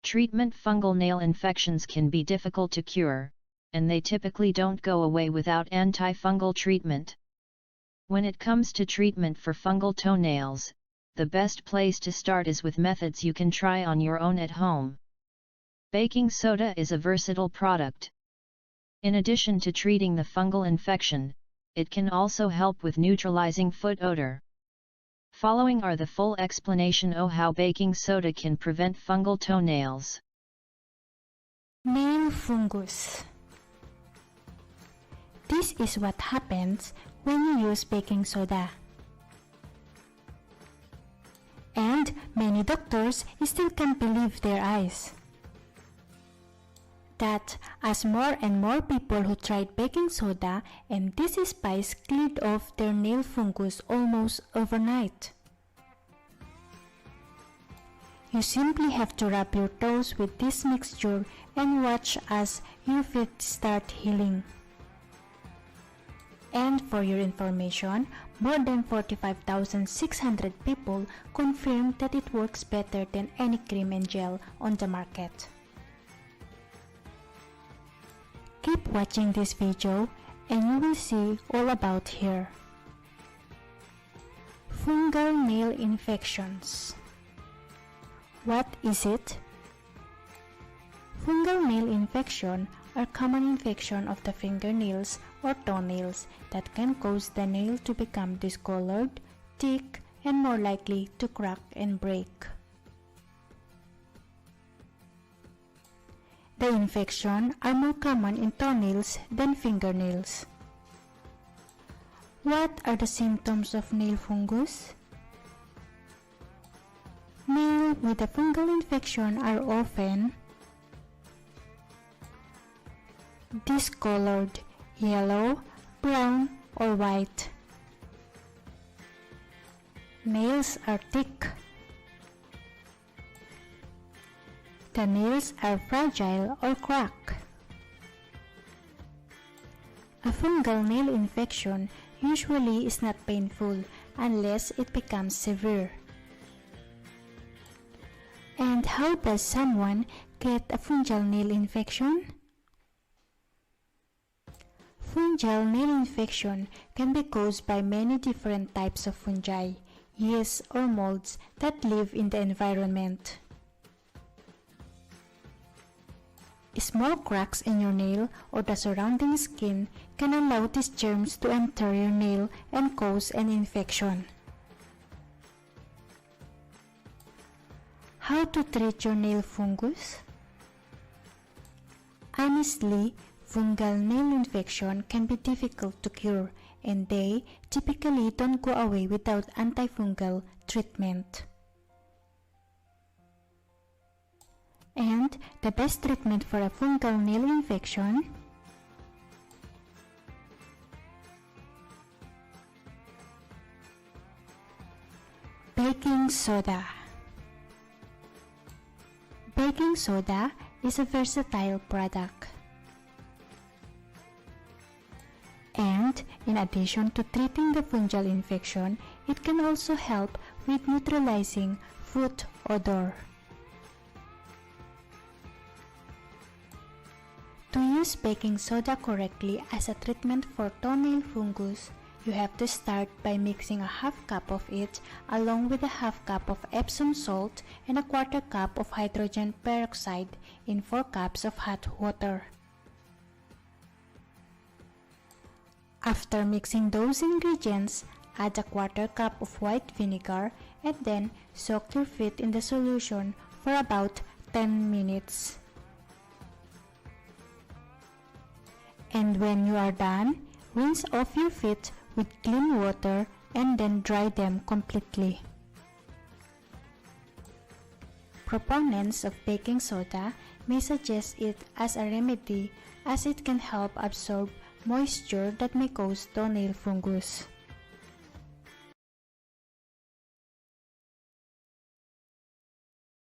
Treatment: fungal nail infections can be difficult to cure, and they typically don't go away without antifungal treatment. When it comes to treatment for fungal toenails, the best place to start is with methods you can try on your own at home. Baking soda is a versatile product. In addition to treating the fungal infection, it can also help with neutralizing foot odor. Following are the full explanation of how baking soda can prevent fungal toenails. Nail fungus. This is what happens when you use baking soda. And many doctors still can't believe their eyes. That as more and more people who tried baking soda and this spice cleared off their nail fungus almost overnight. You simply have to rub your toes with this mixture and watch as your feet start healing. And for your information, more than 45,600 people confirmed that it works better than any cream and gel on the market. Keep watching this video and you will see all about here. Fungal nail infections. What is it? Fungal nail infection are common infection of the fingernails or toenails that can cause the nail to become discolored, thick, and more likely to crack and break. The infection are more common in toenails than fingernails. What are the symptoms of nail fungus? Nails with a fungal infection are often discolored, yellow, brown, or white. Nails are thick. The nails are fragile or crack. A fungal nail infection usually is not painful unless it becomes severe. And how does someone get a fungal nail infection? Fungal nail infection can be caused by many different types of fungi, yeasts, or molds that live in the environment. Small cracks in your nail or the surrounding skin can allow these germs to enter your nail and cause an infection. How to treat your nail fungus? Honestly, fungal nail infection can be difficult to cure and they typically don't go away without antifungal treatment. And the best treatment for a fungal nail infection? Baking soda. Baking soda is a versatile product. And in addition to treating the fungal infection, it can also help with neutralizing foot odor. To use baking soda correctly as a treatment for toenail fungus, you have to start by mixing a half cup of it along with a half cup of Epsom salt and a quarter cup of hydrogen peroxide in 4 cups of hot water. After mixing those ingredients, add a quarter cup of white vinegar and then soak your feet in the solution for about 10 minutes. And when you are done, rinse off your feet with clean water and then dry them completely. Proponents of baking soda may suggest it as a remedy as it can help absorb moisture that may cause toenail fungus.